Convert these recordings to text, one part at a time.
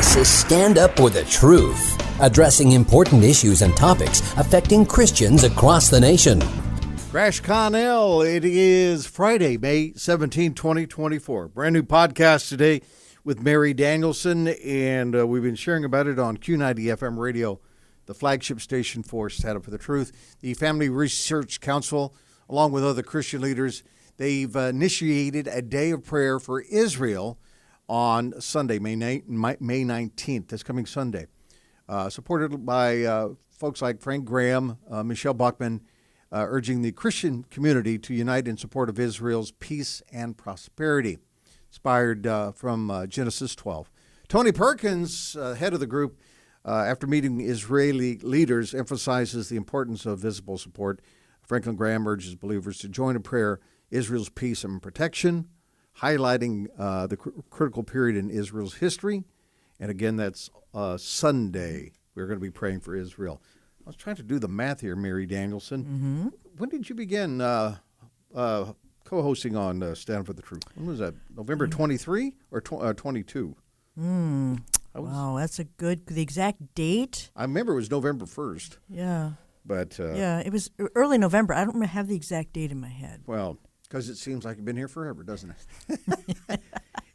This is Stand Up for the Truth, addressing important issues and topics affecting Christians across the nation. Crash Connell, it is Friday, May 17, 2024. Brand new podcast today with Mary Danielsen, and we've been sharing about it on Q90 FM radio, the flagship station for Stand Up for the Truth. The Family Research Council, along with other Christian leaders, they've initiated a day of prayer for Israel on Sunday, May 19th, this coming Sunday, supported by folks like Frank Graham, Michelle Bachman, urging the Christian community to unite in support of Israel's peace and prosperity, inspired from Genesis 12. Tony Perkins, head of the group, after meeting Israeli leaders, emphasizes the importance of visible support. Franklin Graham urges believers to join in prayer, Israel's peace and protection, highlighting the critical period in Israel's history. And again, that's Sunday. We're going to be praying for Israel. I was trying to do the math here, Mary Danielsen. Mm-hmm. When did you begin co-hosting on Stand for the Truth? When was that? November 23 or 22? Wow, that's the exact date? I remember it was November 1st. Yeah. But yeah, it was early November. I don't have the exact date in my head. Well, because it seems like you've been here forever, doesn't it?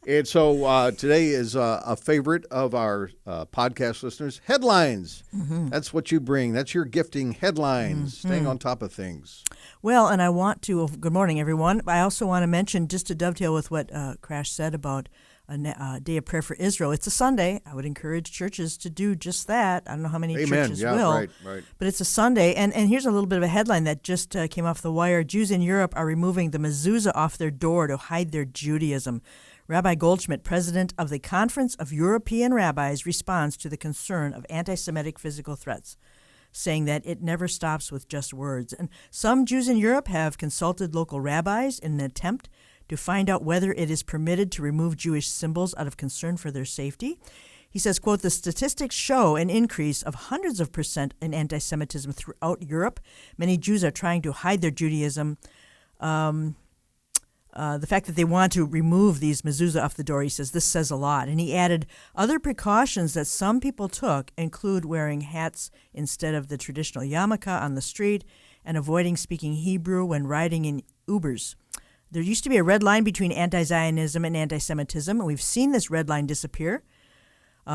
And so today is a favorite of our podcast listeners, headlines. Mm-hmm. That's what you bring. That's your gifting, headlines, staying on top of things. Well, and I want to, good morning, everyone. I also want to mention, just to dovetail with what Crash said about a day of prayer for Israel. It's a Sunday. I would encourage churches to do just that. I don't know how many churches will. Right. But it's a Sunday. And here's a little bit of a headline that just came off the wire. Jews in Europe are removing the mezuzah off their door to hide their Judaism. Rabbi Goldschmidt, president of the Conference of European Rabbis, responds to the concern of anti-Semitic physical threats, saying that it never stops with just words. And some Jews in Europe have consulted local rabbis in an attempt to find out whether it is permitted to remove Jewish symbols out of concern for their safety. He says, quote, the statistics show an increase of hundreds of % in anti-Semitism throughout Europe. Many Jews are trying to hide their Judaism. The fact that they want to remove these mezuzah off the door, he says, this says a lot. And he added, other precautions that some people took include wearing hats instead of the traditional yarmulke on the street and avoiding speaking Hebrew when riding in Ubers. There used to be a red line between anti-Zionism and anti-Semitism, and we've seen this red line disappear.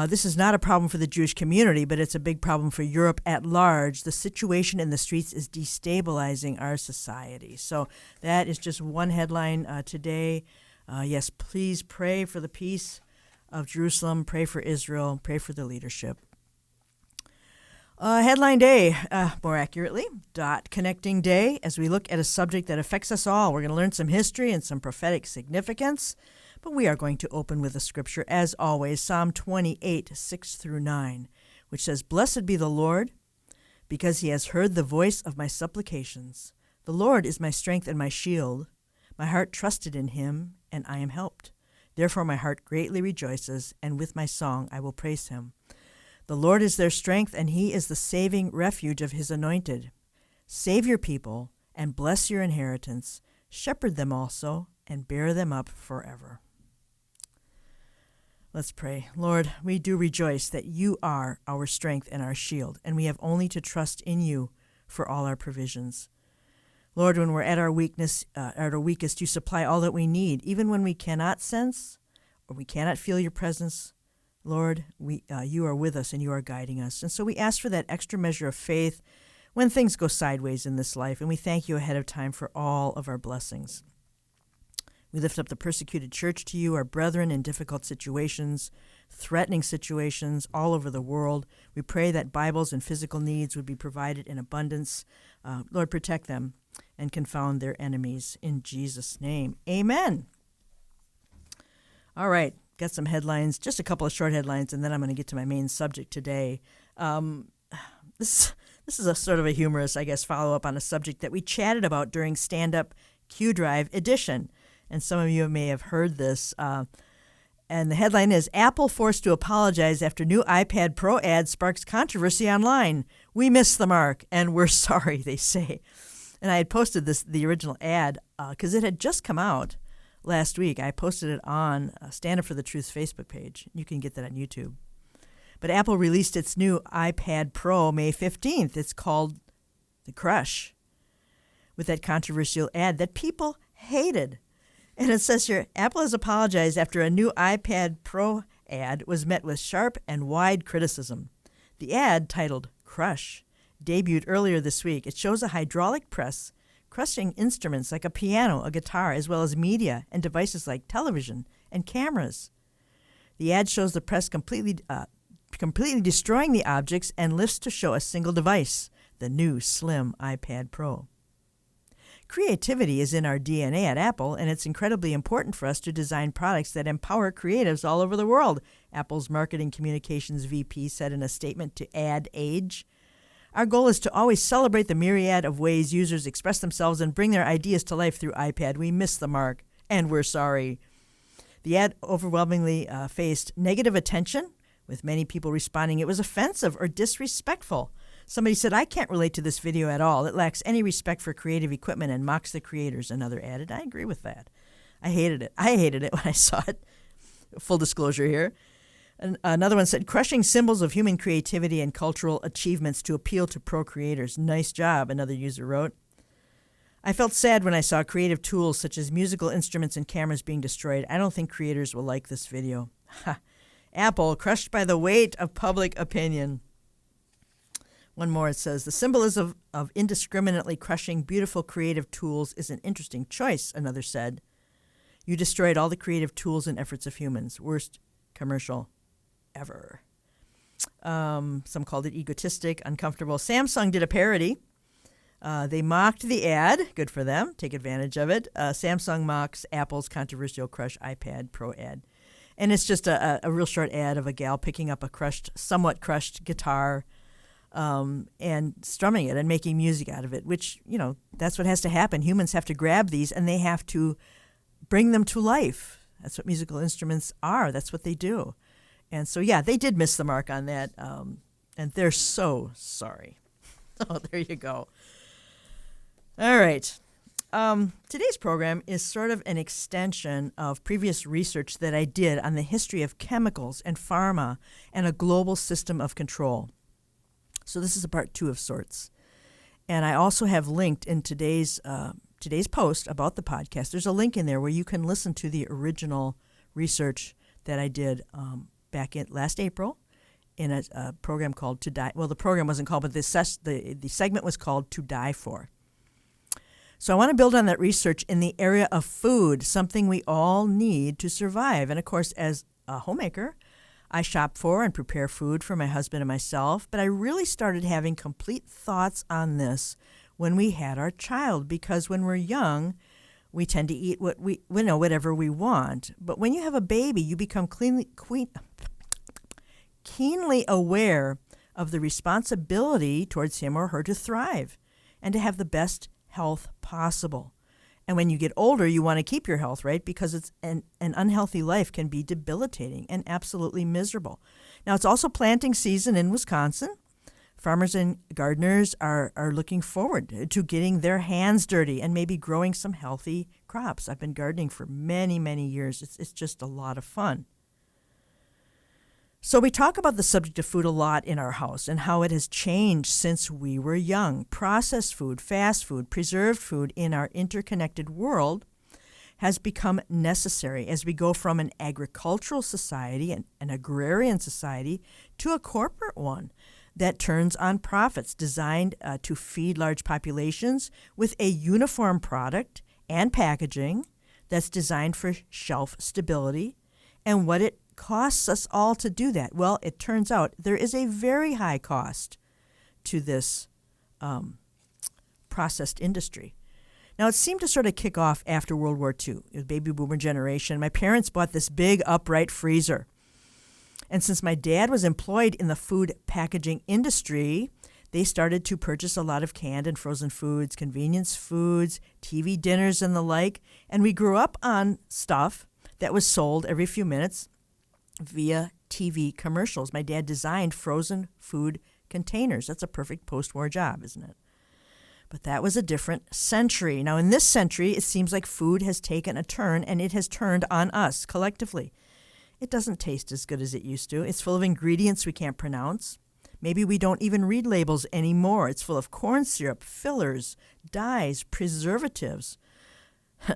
This is not a problem for the Jewish community, but it's a big problem for Europe at large. The situation in the streets is destabilizing our society. So that is just one headline today. Yes, please pray for the peace of Jerusalem, pray for Israel, pray for the leadership. Headline day, more accurately, dot connecting day, as we look at a subject that affects us all. We're going to learn some history and some prophetic significance, but we are going to open with a scripture, as always, Psalm 28, 6-9, which says, Blessed be the Lord, because he has heard the voice of my supplications. The Lord is my strength and my shield. My heart trusted in him, and I am helped. Therefore my heart greatly rejoices, and with my song I will praise him. The Lord is their strength, and he is the saving refuge of his anointed. Save your people, and bless your inheritance. Shepherd them also, and bear them up forever. Let's pray. Lord, we do rejoice that you are our strength and our shield, and we have only to trust in you for all our provisions. Lord, when we're at our weakest, you supply all that we need, even when we cannot sense or we cannot feel your presence. Lord, you are with us and you are guiding us. And so we ask for that extra measure of faith when things go sideways in this life, and we thank you ahead of time for all of our blessings. We lift up the persecuted church to you, our brethren in difficult situations, threatening situations all over the world. We pray that Bibles and physical needs would be provided in abundance. Lord, protect them and confound their enemies. In Jesus' name, amen. All right. Got some headlines, just a couple of short headlines, and then I'm going to get to my main subject today. This is a sort of a humorous, I guess, follow-up on a subject that we chatted about during Stand Up Q Drive edition. And some of you may have heard this. And the headline is, Apple forced to apologize after new iPad Pro ad sparks controversy online. We missed the mark, and we're sorry, they say. And I had posted the original ad because it had just come out last week. I posted it on Stand Up for the Truth Facebook page. You can get that on YouTube. But Apple released its new iPad Pro May 15th. It's called the Crush, with that controversial ad that people hated. And it says here, Apple has apologized after a new iPad Pro ad was met with sharp and wide criticism. The ad, titled Crush, debuted earlier this week. It shows a hydraulic press crushing instruments like a piano, a guitar, as well as media and devices like television and cameras. The ad shows the press completely destroying the objects and lifts to show a single device, the new slim iPad Pro. Creativity is in our DNA at Apple, and it's incredibly important for us to design products that empower creatives all over the world, Apple's Marketing Communications VP said in a statement to Ad Age. Our goal is to always celebrate the myriad of ways users express themselves and bring their ideas to life through iPad. We missed the mark, and we're sorry. The ad overwhelmingly faced negative attention, with many people responding it was offensive or disrespectful. Somebody said, I can't relate to this video at all. It lacks any respect for creative equipment and mocks the creators, another added. I agree with that. I hated it. I hated it when I saw it. Full disclosure here. Another one said, crushing symbols of human creativity and cultural achievements to appeal to pro creators. Nice job, another user wrote. I felt sad when I saw creative tools such as musical instruments and cameras being destroyed. I don't think creators will like this video. Apple, crushed by the weight of public opinion. One more, it says, the symbolism of indiscriminately crushing beautiful creative tools is an interesting choice, another said. You destroyed all the creative tools and efforts of humans. Worst commercial ever. Some called it egotistic, uncomfortable. Samsung did a parody. They mocked the ad. Good for them. Take advantage of it. Samsung mocks Apple's controversial Crush iPad Pro ad. And it's just a real short ad of a gal picking up a somewhat crushed guitar and strumming it and making music out of it, which, that's what has to happen. Humans have to grab these and they have to bring them to life. That's what musical instruments are. That's what they do. And so, yeah, they did miss the mark on that, and they're so sorry. Oh, there you go. All right. Today's program is sort of an extension of previous research that I did on the history of chemicals and pharma and a global system of control. So this is a part 2 of sorts. And I also have linked in today's post about the podcast. There's a link in there where you can listen to the original research that I did back in last April in a program called To Die. Well, the program wasn't called, but the segment was called To Die For. So I want to build on that research in the area of food, something we all need to survive. And of course, as a homemaker, I shop for and prepare food for my husband and myself, but I really started having complete thoughts on this when we had our child, because when we're young, we tend to eat whatever we want. But when you have a baby, you become keenly aware of the responsibility towards him or her to thrive and to have the best health possible. And when you get older, you want to keep your health, right? Because it's an unhealthy life can be debilitating and absolutely miserable. Now, it's also planting season in Wisconsin. Farmers and gardeners are looking forward to getting their hands dirty and maybe growing some healthy crops. I've been gardening for many, many years. It's just a lot of fun. So we talk about the subject of food a lot in our house and how it has changed since we were young. Processed food, fast food, preserved food in our interconnected world has become necessary as we go from an agricultural society, an agrarian society, to a corporate one that turns on profits designed to feed large populations with a uniform product and packaging that's designed for shelf stability. And what it costs us all to do that? Well, it turns out there is a very high cost to this processed industry. Now, it seemed to sort of kick off after World War II, the baby boomer generation. My parents bought this big upright freezer. And since my dad was employed in the food packaging industry, they started to purchase a lot of canned and frozen foods, convenience foods, TV dinners, and the like. And we grew up on stuff that was sold every few minutes via TV commercials. My dad designed frozen food containers. That's a perfect post-war job, isn't it? But that was a different century. Now, in this century, it seems like food has taken a turn, and it has turned on us collectively. It doesn't taste as good as it used to. It's full of ingredients we can't pronounce. Maybe we don't even read labels anymore. It's full of corn syrup, fillers, dyes, preservatives.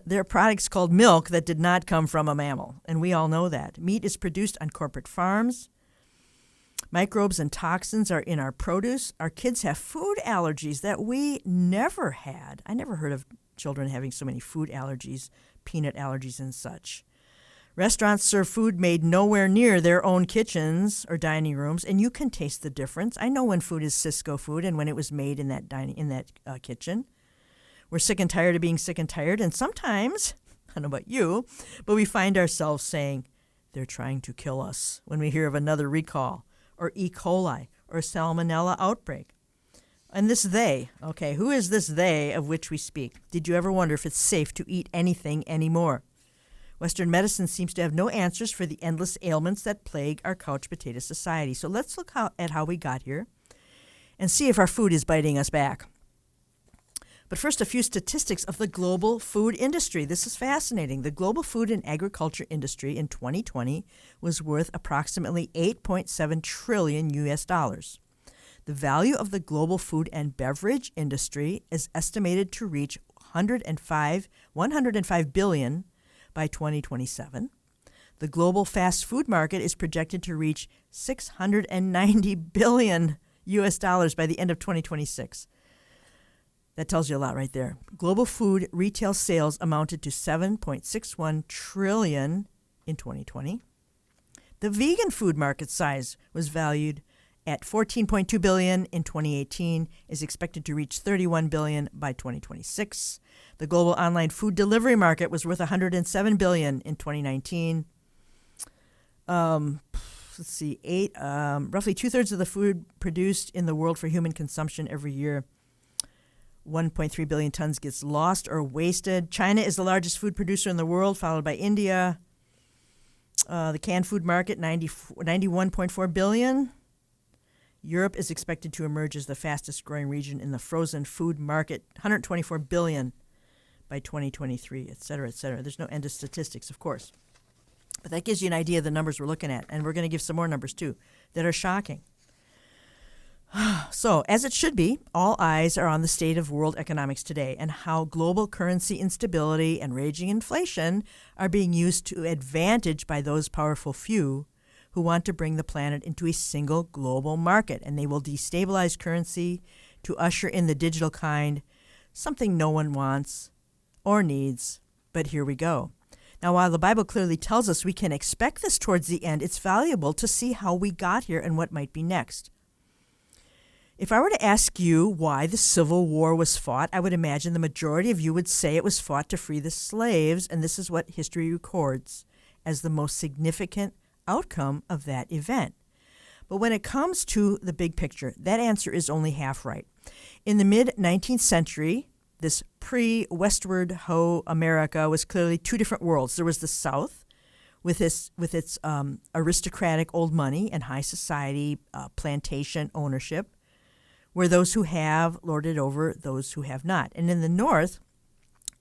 There are products called milk that did not come from a mammal, and we all know that. Meat is produced on corporate farms. Microbes and toxins are in our produce. Our kids have food allergies that we never had. I never heard of children having so many food allergies, peanut allergies and such. Restaurants serve food made nowhere near their own kitchens or dining rooms, and you can taste the difference. I know when food is Cisco food and when it was made in that kitchen. We're sick and tired of being sick and tired, and sometimes, I don't know about you, but we find ourselves saying, they're trying to kill us when we hear of another recall or E. coli or salmonella outbreak. And this they, okay, who is this they of which we speak? Did you ever wonder if it's safe to eat anything anymore? Western medicine seems to have no answers for the endless ailments that plague our couch potato society. So let's look at how we got here and see if our food is biting us back. But first, a few statistics of the global food industry. This is fascinating. The global food and agriculture industry in 2020 was worth approximately $8.7 trillion US dollars. The value of the global food and beverage industry is estimated to reach 105 billion by 2027. The global fast food market is projected to reach $690 billion US dollars by the end of 2026. That tells you a lot right there. Global food retail sales amounted to $7.61 trillion in 2020. The vegan food market size was valued at $14.2 billion in 2018, is expected to reach $31 billion by 2026. The global online food delivery market was worth $107 billion in 2019. Roughly two-thirds of the food produced in the world for human consumption every year, 1.3 billion tons, gets lost or wasted. China is the largest food producer in the world, followed by India. The canned food market, $91.4 billion. Europe is expected to emerge as the fastest growing region in the frozen food market, $124 billion by 2023, et cetera, et cetera. There's no end to statistics, of course. But that gives you an idea of the numbers we're looking at. And we're going to give some more numbers, too, that are shocking. So, as it should be, all eyes are on the state of world economics today and how global currency instability and raging inflation are being used to advantage by those powerful few who want to bring the planet into a single global market. And they will destabilize currency to usher in the digital kind, something no one wants or needs, but here we go. Now, while the Bible clearly tells us we can expect this towards the end, it's valuable to see how we got here and what might be next. If I were to ask you why the Civil War was fought, I would imagine the majority of you would say it was fought to free the slaves, and this is what history records as the most significant outcome of that event. But when it comes to the big picture, that answer is only half right. In the mid-19th century, this pre-Westward Ho America was clearly two different worlds. There was the South with its aristocratic old money and high society plantation ownership, where those who have lorded over those who have not. And in the North,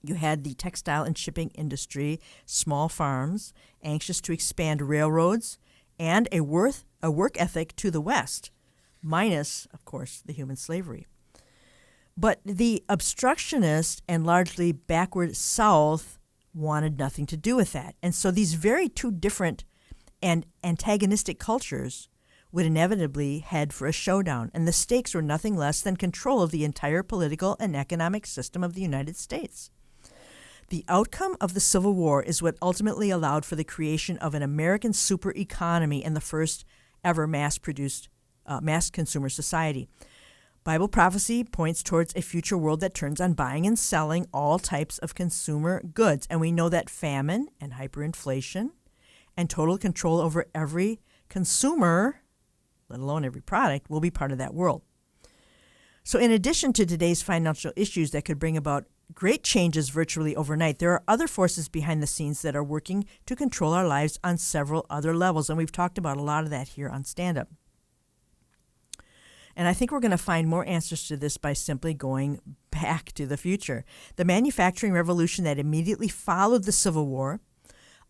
you had the textile and shipping industry, small farms, anxious to expand railroads, and a work ethic to the West, minus, of course, the human slavery. But the obstructionist and largely backward South wanted nothing to do with that. And so these very two different and antagonistic cultures would inevitably head for a showdown, and the stakes were nothing less than control of the entire political and economic system of the United States. The outcome of the Civil War is what ultimately allowed for the creation of an American super economy and the first ever mass-produced, mass consumer society. Bible prophecy points towards a future world that turns on buying and selling all types of consumer goods, and we know that famine and hyperinflation and total control over every consumer, let alone every product, will be part of that world. So in addition to today's financial issues that could bring about great changes virtually overnight, there are other forces behind the scenes that are working to control our lives on several other levels, and we've talked about a lot of that here on Stand Up. And I think we're going to find more answers to this by simply going back to the future. The manufacturing revolution that immediately followed the Civil War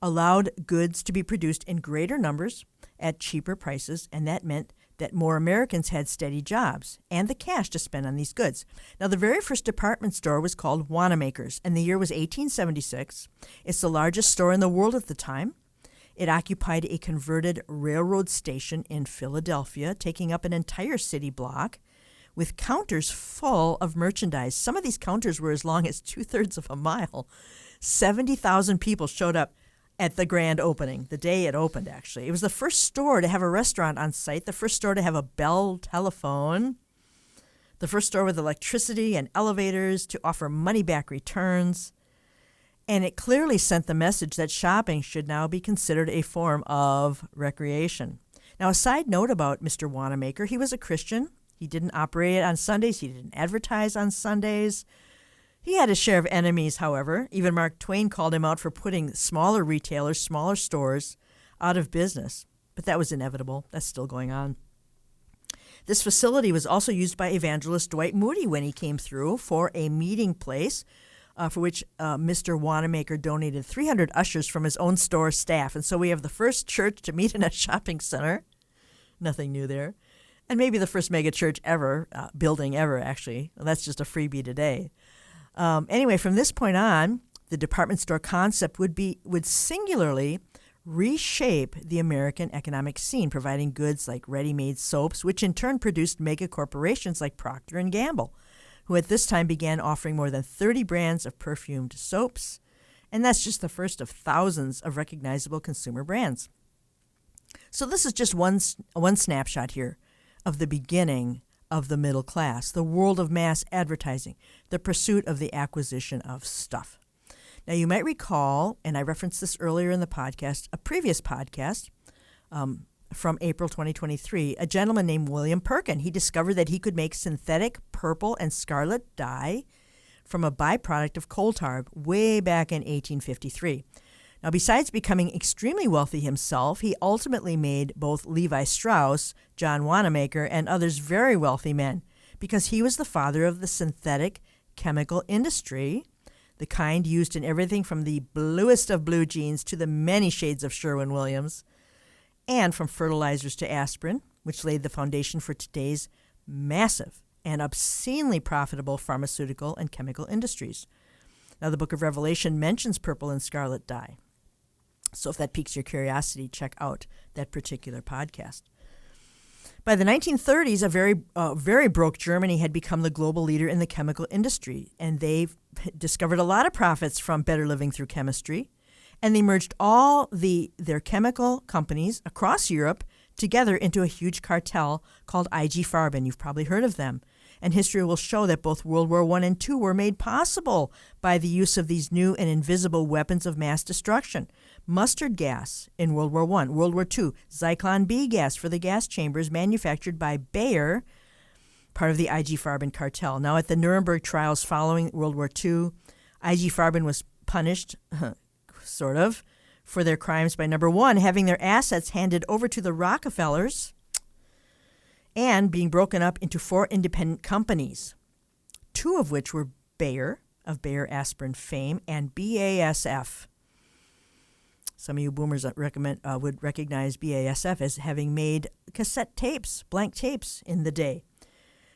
allowed goods to be produced in greater numbers at cheaper prices, and that meant that more Americans had steady jobs and the cash to spend on these goods. Now, the very first department store was called Wanamaker's, and the year was 1876. It's the largest store in the world at the time. It occupied a converted railroad station in Philadelphia, taking up an entire city block with counters full of merchandise. Some of these counters were as long as 2/3 of a mile. 70,000 people showed up at the grand opening, the day it opened, actually. It was the first store to have a restaurant on site, the first store to have a Bell telephone, the first store with electricity and elevators to offer money-back returns. And it clearly sent the message that shopping should now be considered a form of recreation. Now, a side note about Mr. Wanamaker, he was a Christian. He didn't operate on Sundays. He didn't advertise on Sundays. He had his share of enemies, however. Even Mark Twain called him out for putting smaller retailers, smaller stores out of business. But that was inevitable. That's still going on. This facility was also used by evangelist Dwight Moody when he came through for a meeting place for which Mr. Wanamaker donated 300 ushers from his own store staff. And so we have the first church to meet in a shopping center. Nothing new there. And maybe the first mega church ever, building ever, actually. Well, that's just a freebie today. Anyway, from this point on, the department store concept would singularly reshape the American economic scene, providing goods like ready-made soaps, which in turn produced mega corporations like Procter & Gamble, who at this time began offering more than 30 brands of perfumed soaps. And that's just the first of thousands of recognizable consumer brands. So this is just one snapshot here of the beginning of the middle class, the world of mass advertising, the pursuit of the acquisition of stuff. Now, you might recall, and I referenced this earlier in the podcast, a previous podcast from April 2023, a gentleman named William Perkin. He discovered that he could make synthetic purple and scarlet dye from a byproduct of coal tar way back in 1853. Now, besides becoming extremely wealthy himself, he ultimately made both Levi Strauss, John Wanamaker, and others very wealthy men because he was the father of the synthetic chemical industry, the kind used in everything from the bluest of blue jeans to the many shades of Sherwin-Williams, and from fertilizers to aspirin, which laid the foundation for today's massive and obscenely profitable pharmaceutical and chemical industries. Now, the book of Revelation mentions purple and scarlet dye. So if that piques your curiosity, check out that particular podcast. By the 1930s, a very broke Germany had become the global leader in the chemical industry, and they've discovered a lot of profits from better living through chemistry, and they merged all their chemical companies across Europe together into a huge cartel called IG Farben. You've probably heard of them. And history will show that both World War I and II were made possible by the use of these new and invisible weapons of mass destruction. Mustard gas in World War I. World War II, Zyklon B gas for the gas chambers manufactured by Bayer, part of the IG Farben cartel. Now, at the Nuremberg trials following World War II, IG Farben was punished, sort of, for their crimes by, number one, having their assets handed over to the Rockefellers and being broken up into 4 independent companies, 2 of which were Bayer, of Bayer aspirin fame, and BASF. Some of you boomers would recognize BASF as having made cassette tapes, blank tapes in the day.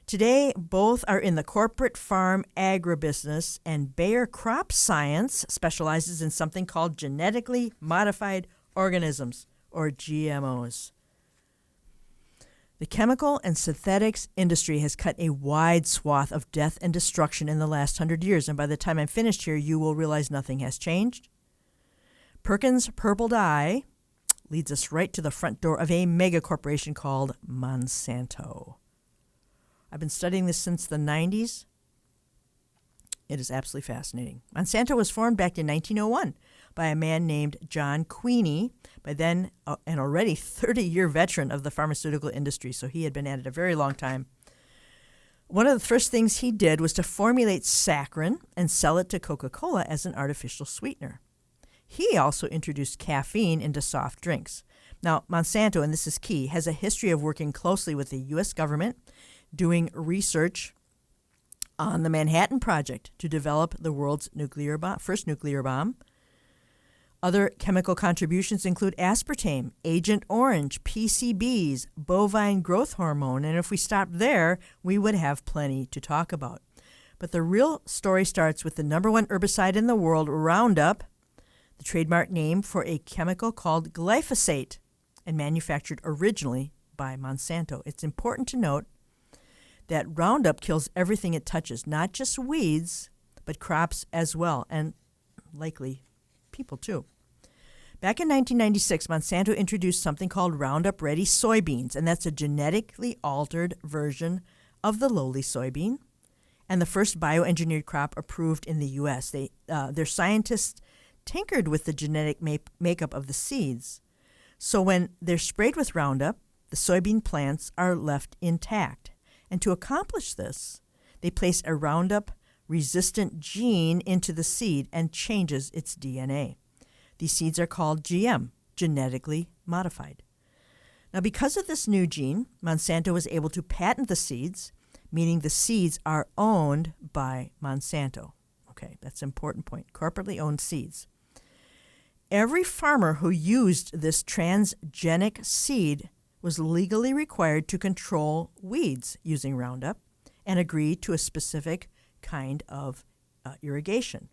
Today, both are in the corporate farm agribusiness, and Bayer Crop Science specializes in something called genetically modified organisms, or GMOs. The chemical and synthetics industry has cut a wide swath of death and destruction in the last 100 years, and by the time I'm finished here, you will realize nothing has changed. Perkins Purple Dye leads us right to the front door of a mega corporation called Monsanto. I've been studying this since the 90s. It is absolutely fascinating. Monsanto was formed back in 1901 by a man named John Queeny, by then an already 30-year veteran of the pharmaceutical industry, so he had been at it a very long time. One of the first things he did was to formulate saccharin and sell it to Coca-Cola as an artificial sweetener. He also introduced caffeine into soft drinks. Now, Monsanto, and this is key, has a history of working closely with the U.S. government, doing research on the Manhattan Project to develop the world's first nuclear bomb. Other chemical contributions include aspartame, Agent Orange, PCBs, bovine growth hormone, and if we stopped there, we would have plenty to talk about. But the real story starts with the number one herbicide in the world, Roundup, the trademark name for a chemical called glyphosate, and manufactured originally by Monsanto. It's important to note that Roundup kills everything it touches, not just weeds, but crops as well, and likely people too. Back in 1996, Monsanto introduced something called Roundup Ready soybeans, and that's a genetically altered version of the lowly soybean, and the first bioengineered crop approved in the U.S. Their scientists tinkered with the genetic makeup of the seeds, so when they're sprayed with Roundup, the soybean plants are left intact. And to accomplish this, they place a Roundup-resistant gene into the seed and changes its DNA. These seeds are called GM, genetically modified. Now, because of this new gene, Monsanto was able to patent the seeds, meaning the seeds are owned by Monsanto. Okay, that's an important point. Corporately owned seeds. Every farmer who used this transgenic seed was legally required to control weeds using Roundup and agree to a specific kind of irrigation.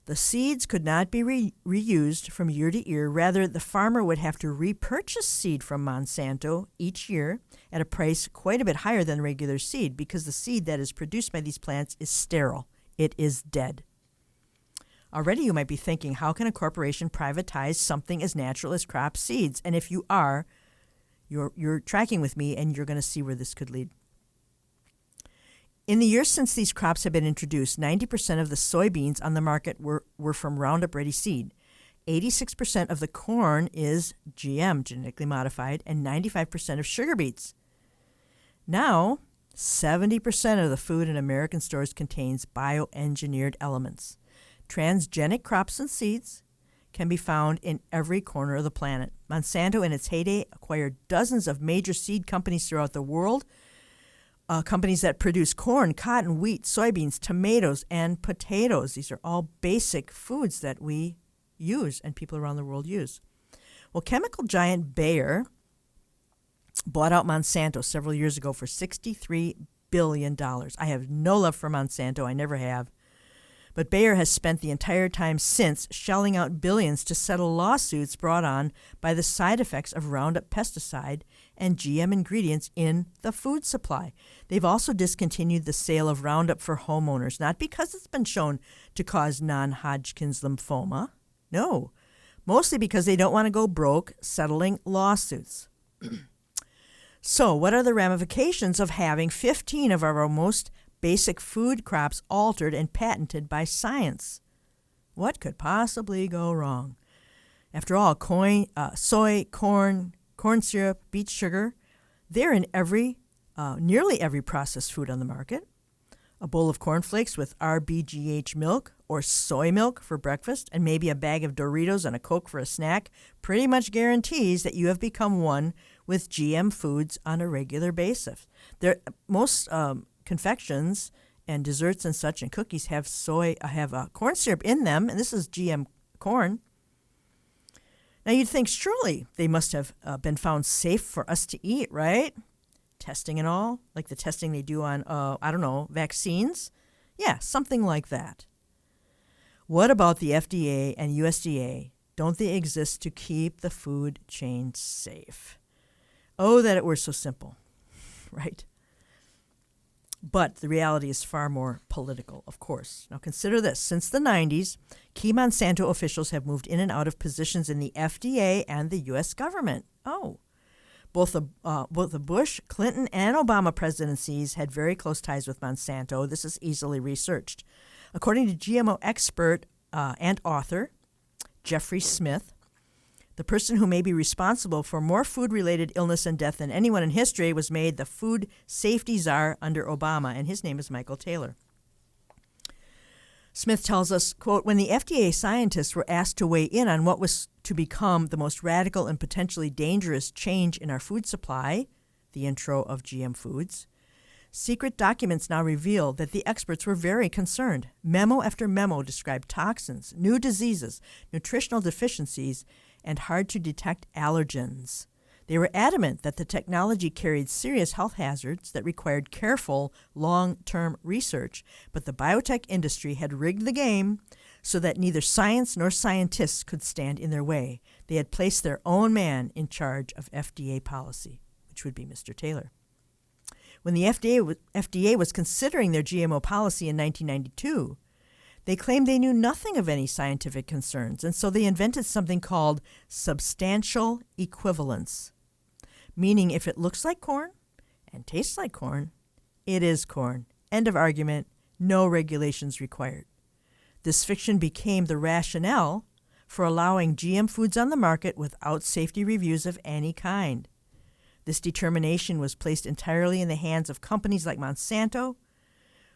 The seeds could not be reused from year to year. Rather, the farmer would have to repurchase seed from Monsanto each year at a price quite a bit higher than regular seed because the seed that is produced by these plants is sterile. It is dead. Already you might be thinking, how can a corporation privatize something as natural as crop seeds? And if you are, you're tracking with me, and you're going to see where this could lead. In the years since these crops have been introduced, 90% of the soybeans on the market were from Roundup Ready seed. 86% of the corn is GM, genetically modified, and 95% of sugar beets. Now, 70% of the food in American stores contains bioengineered elements. Transgenic crops and seeds can be found in every corner of the planet. Monsanto, in its heyday, acquired dozens of major seed companies throughout the world, companies that produce corn, cotton, wheat, soybeans, tomatoes, and potatoes. These are all basic foods that we use and people around the world use. Well, chemical giant Bayer bought out Monsanto several years ago for $63 billion. I have no love for Monsanto. I never have. But Bayer has spent the entire time since shelling out billions to settle lawsuits brought on by the side effects of Roundup pesticide and GM ingredients in the food supply. They've also discontinued the sale of Roundup for homeowners, not because it's been shown to cause non-Hodgkin's lymphoma. No, mostly because they don't want to go broke settling lawsuits. So what are the ramifications of having 15 of our most basic food crops altered and patented by science? What could possibly go wrong? After all, soy, corn syrup, beet sugar, they're in nearly every processed food on the market. A bowl of cornflakes with RBGH milk or soy milk for breakfast, and maybe a bag of Doritos and a Coke for a snack pretty much guarantees that you have become one with GM foods on a regular basis. Most confections and desserts and such and cookies have corn syrup in them, and this is GM corn. Now you'd think surely they must have been found safe for us to eat, right? Testing and all, like the testing they do on, vaccines? Yeah, something like that. What about the FDA and USDA? Don't they exist to keep the food chain safe? Oh, that it were so simple, right? But the reality is far more political, of course. Now consider this. Since the 90s, key Monsanto officials have moved in and out of positions in the FDA and the U.S. government. Oh. Both the Bush, Clinton, and Obama presidencies had very close ties with Monsanto. This is easily researched. According to GMO expert and author Jeffrey Smith, the person who may be responsible for more food-related illness and death than anyone in history was made the food safety czar under Obama, and his name is Michael Taylor. Smith tells us, quote, when the FDA scientists were asked to weigh in on what was to become the most radical and potentially dangerous change in our food supply, the intro of GM foods, Secret documents now reveal that the experts were very concerned. Memo after memo described toxins, new diseases, nutritional deficiencies, and hard-to-detect allergens. They were adamant that the technology carried serious health hazards that required careful, long-term research, but the biotech industry had rigged the game so that neither science nor scientists could stand in their way. They had placed their own man in charge of FDA policy, which would be Mr. Taylor. When the FDA was considering their GMO policy in 1992, they claimed they knew nothing of any scientific concerns, and so they invented something called substantial equivalence, meaning if it looks like corn and tastes like corn, it is corn. End of argument. No regulations required. This fiction became the rationale for allowing GM foods on the market without safety reviews of any kind. This determination was placed entirely in the hands of companies like Monsanto,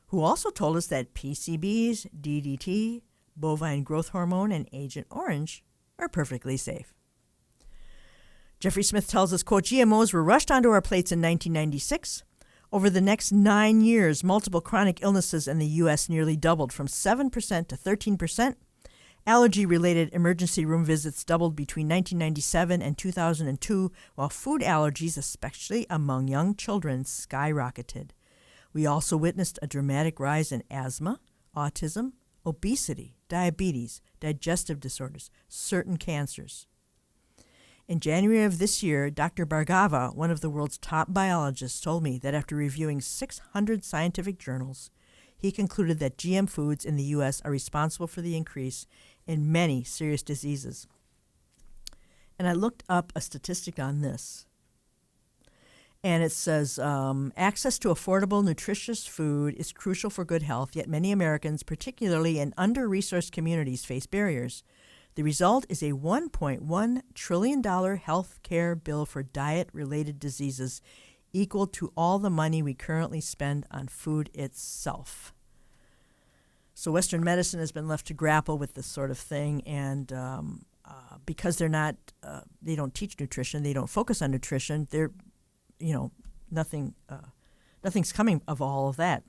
who also told us that PCBs, DDT, bovine growth hormone, and Agent Orange are perfectly safe. Jeffrey Smith tells us, quote, GMOs were rushed onto our plates in 1996. Over the next 9 years, multiple chronic illnesses in the U.S. nearly doubled from 7% to 13%. Allergy-related emergency room visits doubled between 1997 and 2002, while food allergies, especially among young children, skyrocketed. We also witnessed a dramatic rise in asthma, autism, obesity, diabetes, digestive disorders, certain cancers. In January of this year, Dr. Bhargava, one of the world's top biologists, told me that after reviewing 600 scientific journals, he concluded that GM foods in the U.S. are responsible for the increase in many serious diseases. And I looked up a statistic on this. And it says, access to affordable, nutritious food is crucial for good health, yet many Americans, particularly in under-resourced communities, face barriers. The result is a $1.1 trillion health care bill for diet-related diseases, equal to all the money we currently spend on food itself. So Western medicine has been left to grapple with this sort of thing, and because they don't teach nutrition, they don't focus on nutrition, nothing's coming of all of that.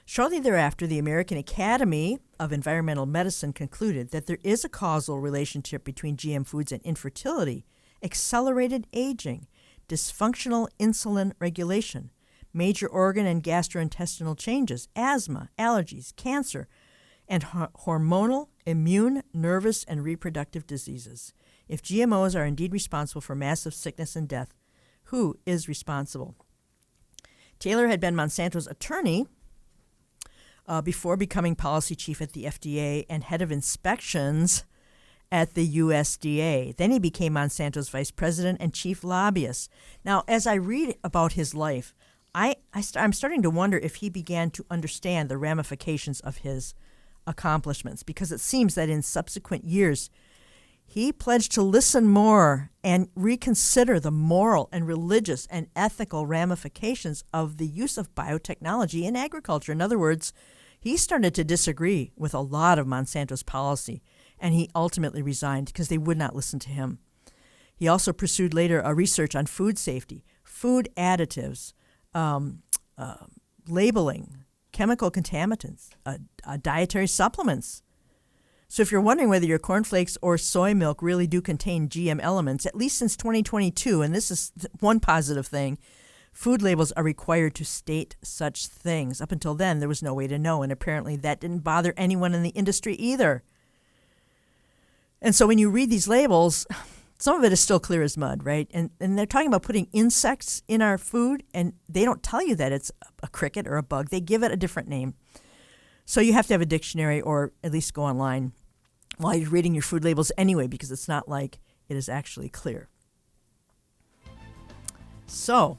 Shortly thereafter, the American Academy of Environmental Medicine concluded that there is a causal relationship between GM foods and infertility, accelerated aging, dysfunctional insulin regulation, major organ and gastrointestinal changes, asthma, allergies, cancer, and hormonal, immune, nervous, and reproductive diseases. If GMOs are indeed responsible for massive sickness and death, who is responsible? Taylor had been Monsanto's attorney before becoming policy chief at the FDA and head of inspections at the USDA. Then he became Monsanto's vice president and chief lobbyist. Now, as I read about his life, I'm starting to wonder if he began to understand the ramifications of his accomplishments, because it seems that in subsequent years, he pledged to listen more and reconsider the moral and religious and ethical ramifications of the use of biotechnology in agriculture. In other words, he started to disagree with a lot of Monsanto's policy, and he ultimately resigned because they would not listen to him. He also pursued later a research on food safety, food additives, labeling, chemical contaminants, dietary supplements. So if you're wondering whether your cornflakes or soy milk really do contain GM elements, at least since 2022, and this is one positive thing, food labels are required to state such things. Up until then, there was no way to know, and apparently that didn't bother anyone in the industry either. And so when you read these labels, some of it is still clear as mud, right? And they're talking about putting insects in our food, and they don't tell you that it's a cricket or a bug. They give it a different name. So you have to have a dictionary or at least go online while you're reading your food labels anyway, because it's not like it is actually clear. So,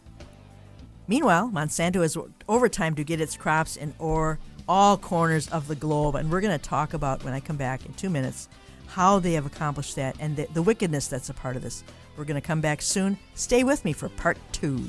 meanwhile, Monsanto has worked overtime to get its crops in all corners of the globe, and we're going to talk about, when I come back in 2 minutes, how they have accomplished that and the wickedness that's a part of this. We're going to come back soon. Stay with me for part 2.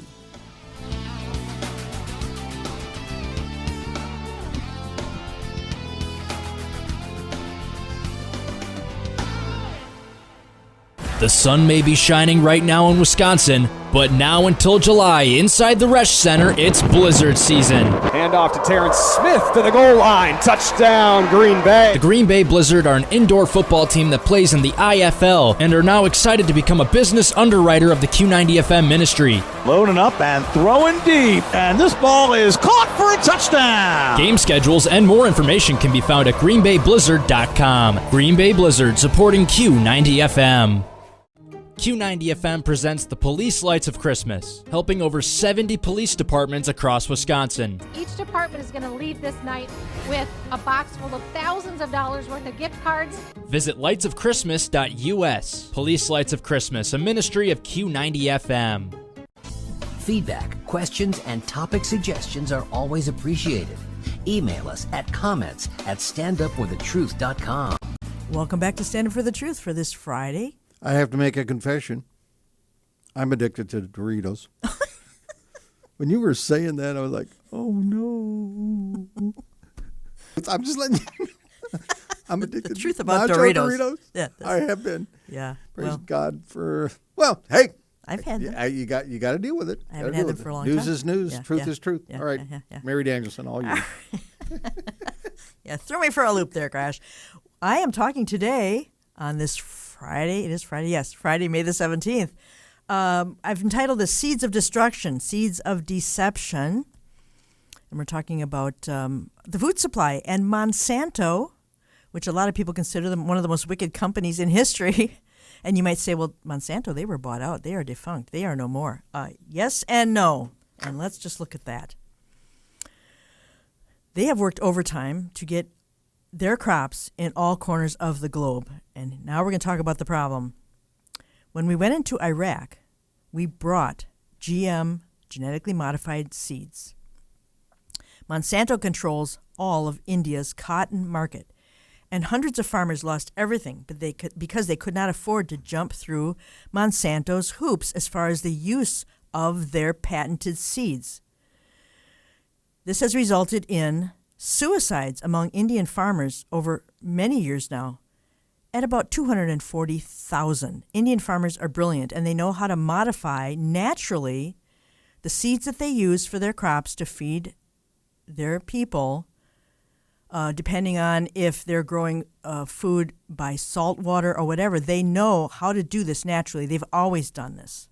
The sun may be shining right now in Wisconsin, But now until July, inside the Resch Center, it's blizzard season. Handoff to Terrence Smith to the goal line. Touchdown, Green Bay. The Green Bay Blizzard are an indoor football team that plays in the IFL and are now excited to become a business underwriter of the Q90FM ministry. Loading up and throwing deep, and this ball is caught for a touchdown. Game schedules and more information can be found at greenbayblizzard.com. Green Bay Blizzard, supporting Q90FM. Q90FM presents the Police Lights of Christmas, helping over 70 police departments across Wisconsin. Each department is going to leave this night with a box full of thousands of dollars worth of gift cards. Visit lightsofchristmas.us. Police Lights of Christmas, a ministry of Q90FM. Feedback, questions, and topic suggestions are always appreciated. Email us at comments@standupforthetruth.com. Welcome back to Stand Up for the Truth for this Friday. I have to make a confession. I'm addicted to Doritos. When you were saying that, I was like, oh, no. I'm just letting you know. I'm addicted. The truth about Nacho Doritos. Yeah, I have been. Yeah. Praise God for, well, hey. I've had them. You got to deal with it. I haven't had them for a long time. News is news. Yeah, Truth is truth. yeah, all right. yeah. Mary Danielsen, all you. Yeah, throw me for a loop there, Crash. I am talking today on this Friday. It is Friday. Yes, Friday, May the 17th. I've entitled this Seeds of Destruction, Seeds of Deception. And we're talking about the food supply and Monsanto, which a lot of people consider them one of the most wicked companies in history. And you might say, well, Monsanto, they were bought out. They are defunct. They are no more. Yes and no. And let's just look at that. They have worked overtime to get their crops in all corners of the globe. And now we're going to talk about the problem. When we went into Iraq, we brought GM, genetically modified seeds. Monsanto controls all of India's cotton market. And hundreds of farmers lost everything because they could not afford to jump through Monsanto's hoops as far as the use of their patented seeds. This has resulted in suicides among Indian farmers over many years now, at about 240,000. Indian farmers are brilliant, and they know how to modify naturally the seeds that they use for their crops to feed their people, depending on if they're growing food by salt water or whatever. They know how to do this naturally. They've always done this.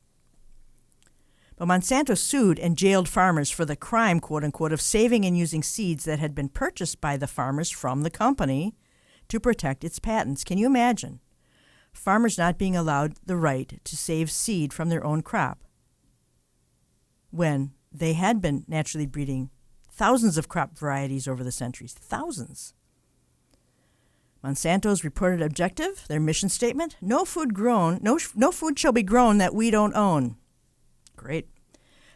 But Monsanto sued and jailed farmers for the crime, quote-unquote, of saving and using seeds that had been purchased by the farmers from the company to protect its patents. Can you imagine? Farmers not being allowed the right to save seed from their own crop when they had been naturally breeding thousands of crop varieties over the centuries. Thousands. Monsanto's reported objective, their mission statement, no food shall be grown that we don't own. Great.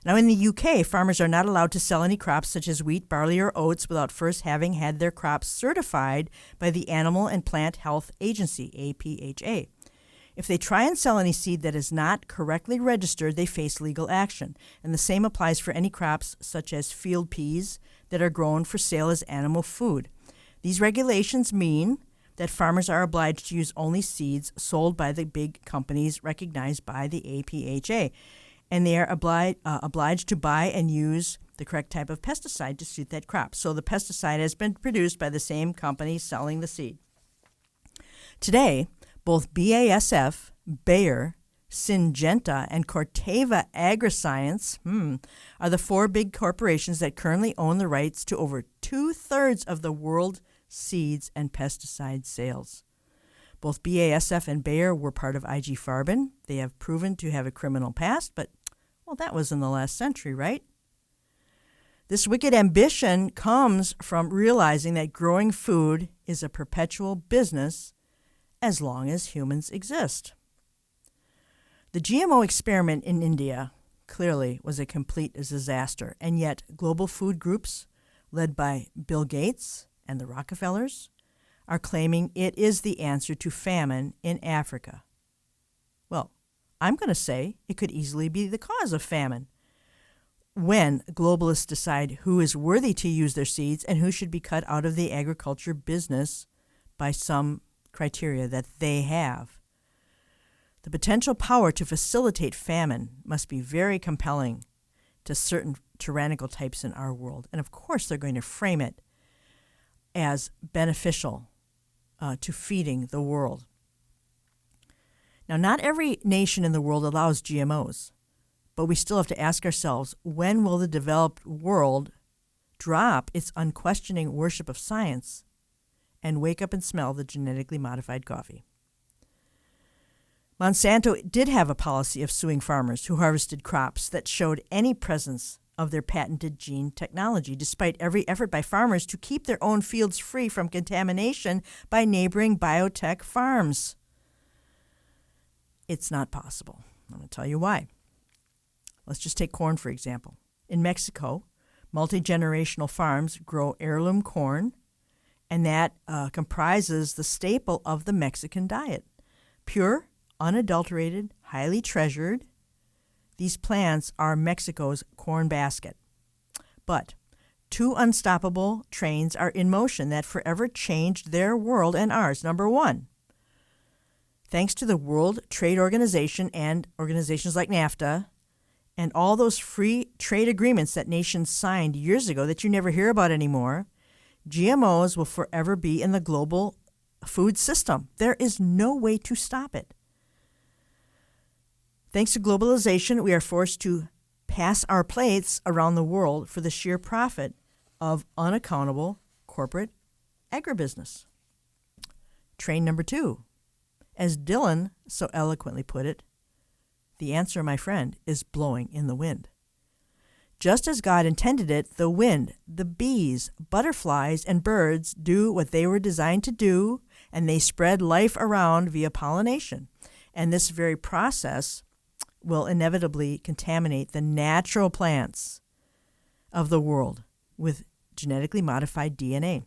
Now in the UK, farmers are not allowed to sell any crops such as wheat, barley, or oats without first having had their crops certified by the Animal and Plant Health Agency, APHA. If they try and sell any seed that is not correctly registered, they face legal action. And the same applies for any crops such as field peas that are grown for sale as animal food. These regulations mean that farmers are obliged to use only seeds sold by the big companies recognized by the APHA. And they are obliged to buy and use the correct type of pesticide to suit that crop. So the pesticide has been produced by the same company selling the seed. Today, both BASF, Bayer, Syngenta, and Corteva Agriscience are the four big corporations that currently own the rights to over 2/3 of the world seeds and pesticide sales. Both BASF and Bayer were part of IG Farben. They have proven to have a criminal past, but, well, that was in the last century, right? This wicked ambition comes from realizing that growing food is a perpetual business as long as humans exist. The GMO experiment in India clearly was a complete disaster, and yet global food groups led by Bill Gates and the Rockefellers are claiming it is the answer to famine in Africa. Well, I'm going to say it could easily be the cause of famine when globalists decide who is worthy to use their seeds and who should be cut out of the agriculture business by some criteria that they have. The potential power to facilitate famine must be very compelling to certain tyrannical types in our world. And of course, they're going to frame it as beneficial to feeding the world. Now, not every nation in the world allows GMOs, but we still have to ask ourselves, when will the developed world drop its unquestioning worship of science and wake up and smell the genetically modified coffee? Monsanto did have a policy of suing farmers who harvested crops that showed any presence of their patented gene technology, despite every effort by farmers to keep their own fields free from contamination by neighboring biotech farms. It's not possible. I'm going to tell you why. Let's just take corn, for example. In Mexico, multi-generational farms grow heirloom corn, and that comprises the staple of the Mexican diet. Pure, unadulterated, highly treasured. These plants are Mexico's corn basket. But two unstoppable trains are in motion that forever changed their world and ours. Number one, thanks to the World Trade Organization and organizations like NAFTA and all those free trade agreements that nations signed years ago that you never hear about anymore, GMOs will forever be in the global food system. There is no way to stop it. Thanks to globalization, we are forced to pass our plates around the world for the sheer profit of unaccountable corporate agribusiness. Train number two. As Dylan so eloquently put it, the answer, my friend, is blowing in the wind. Just as God intended it, the wind, the bees, butterflies, and birds do what they were designed to do, and they spread life around via pollination. And this very process will inevitably contaminate the natural plants of the world with genetically modified DNA.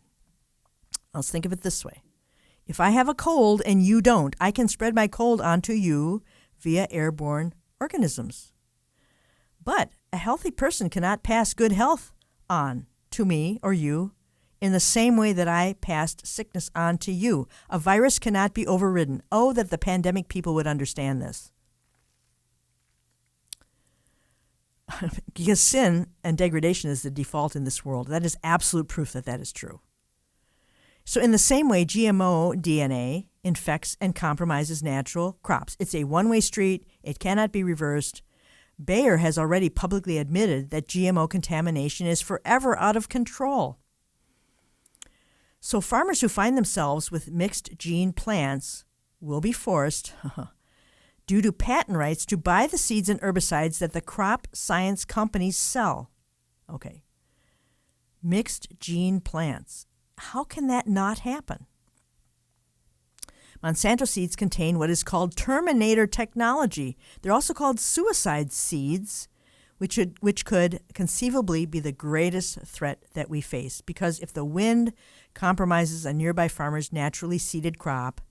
Let's think of it this way. If I have a cold and you don't, I can spread my cold onto you via airborne organisms. But a healthy person cannot pass good health on to me or you in the same way that I passed sickness on to you. A virus cannot be overridden. Oh, that the pandemic people would understand this. Because sin and degradation is the default in this world. That is absolute proof that that is true. So in the same way, GMO DNA infects and compromises natural crops. It's a one-way street. It cannot be reversed. Bayer has already publicly admitted that GMO contamination is forever out of control. So farmers who find themselves with mixed gene plants will be forced, due to patent rights, to buy the seeds and herbicides that the crop science companies sell. Okay. Mixed gene plants. How can that not happen? Monsanto seeds contain what is called terminator technology. They're also called suicide seeds, which could conceivably be the greatest threat that we face. Because if the wind compromises a nearby farmer's naturally seeded crop,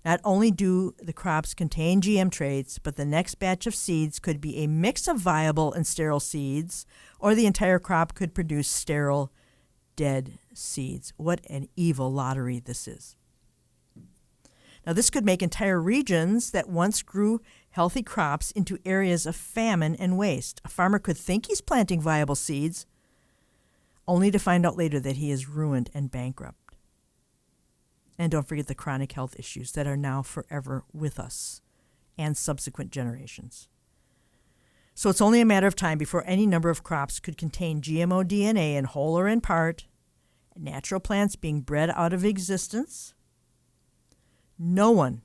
not only do the crops contain GM traits, but the next batch of seeds could be a mix of viable and sterile seeds, or the entire crop could produce sterile, dead seeds. What an evil lottery this is. Now, this could make entire regions that once grew healthy crops into areas of famine and waste. A farmer could think he's planting viable seeds, only to find out later that he is ruined and bankrupt. And don't forget the chronic health issues that are now forever with us and subsequent generations. So it's only a matter of time before any number of crops could contain GMO DNA in whole or in part, natural plants being bred out of existence. No one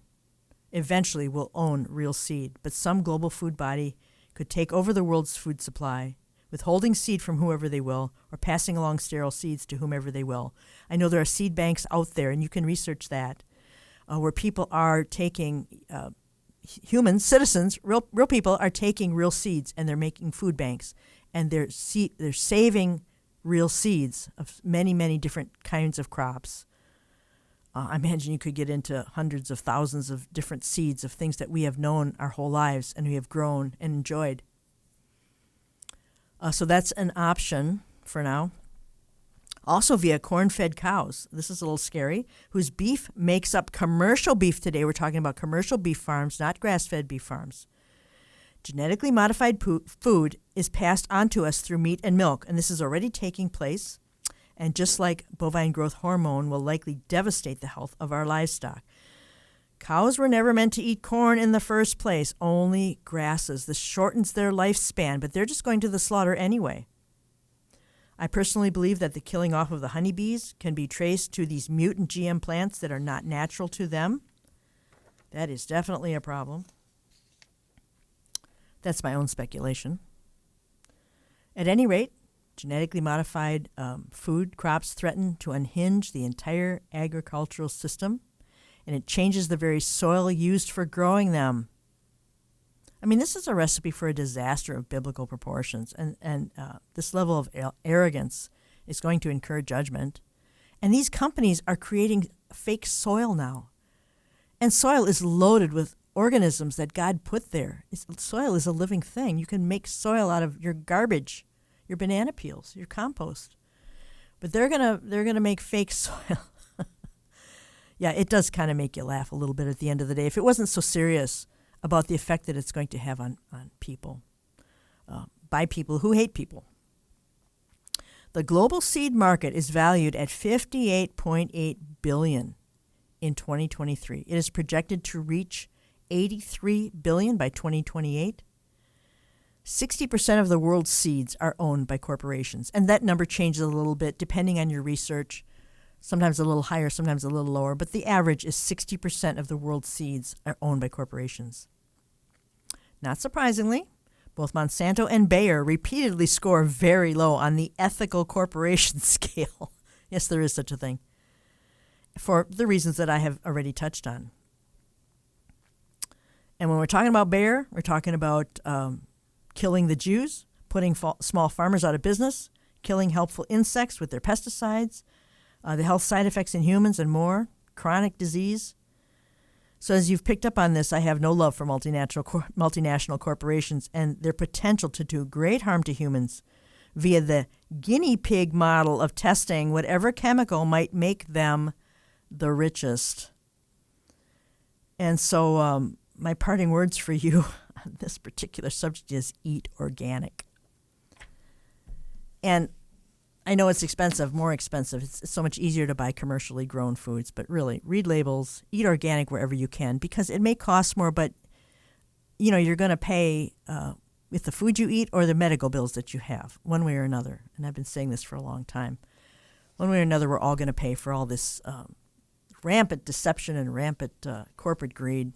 eventually will own real seed, but some global food body could take over the world's food supply, withholding seed from whoever they will, or passing along sterile seeds to whomever they will. I know there are seed banks out there, and you can research that, where people are taking, humans, citizens, real people are taking real seeds, and they're making food banks, and they're saving real seeds of many, many different kinds of crops. I imagine you could get into hundreds of thousands of different seeds of things that we have known our whole lives and we have grown and enjoyed. So that's an option for now. Also via corn-fed cows. This is a little scary. Whose beef makes up commercial beef today. We're talking about commercial beef farms, not grass-fed beef farms. Genetically modified food is passed on to us through meat and milk, and this is already taking place. And just like bovine growth hormone will likely devastate the health of our livestock. Cows were never meant to eat corn in the first place, only grasses. This shortens their lifespan, but they're just going to the slaughter anyway. I personally believe that the killing off of the honeybees can be traced to these mutant GM plants that are not natural to them. That is definitely a problem. That's my own speculation. At any rate, genetically modified food crops threaten to unhinge the entire agricultural system, and it changes the very soil used for growing them. I mean, this is a recipe for a disaster of biblical proportions, and this level of arrogance is going to incur judgment. And these companies are creating fake soil now. And soil is loaded with organisms that God put there. Soil is a living thing. You can make soil out of your garbage, your banana peels, your compost. But they're gonna make fake soil. Yeah, it does kind of make you laugh a little bit at the end of the day. If it wasn't so serious about the effect that it's going to have on people, by people who hate people. The global seed market is valued at $58.8 billion in 2023. It is projected to reach $83 billion by 2028. 60% of the world's seeds are owned by corporations, and that number changes a little bit depending on your research. Sometimes a little higher, sometimes a little lower, but the average is 60% of the world's seeds are owned by corporations. Not surprisingly, both Monsanto and Bayer repeatedly score very low on the ethical corporation scale. Yes, there is such a thing, for the reasons that I have already touched on. And when we're talking about Bayer, we're talking about killing the Jews, putting small farmers out of business, killing helpful insects with their pesticides, the health side effects in humans, and more, chronic disease. So as you've picked up on this, I have no love for multinational corporations and their potential to do great harm to humans via the guinea pig model of testing whatever chemical might make them the richest. And so my parting words for you on this particular subject is eat organic. And I know it's expensive, more expensive. It's so much easier to buy commercially grown foods. But really, read labels, eat organic wherever you can, because it may cost more, but you're going to pay with the food you eat or the medical bills that you have, one way or another. And I've been saying this for a long time. One way or another, we're all going to pay for all this rampant deception and rampant corporate greed.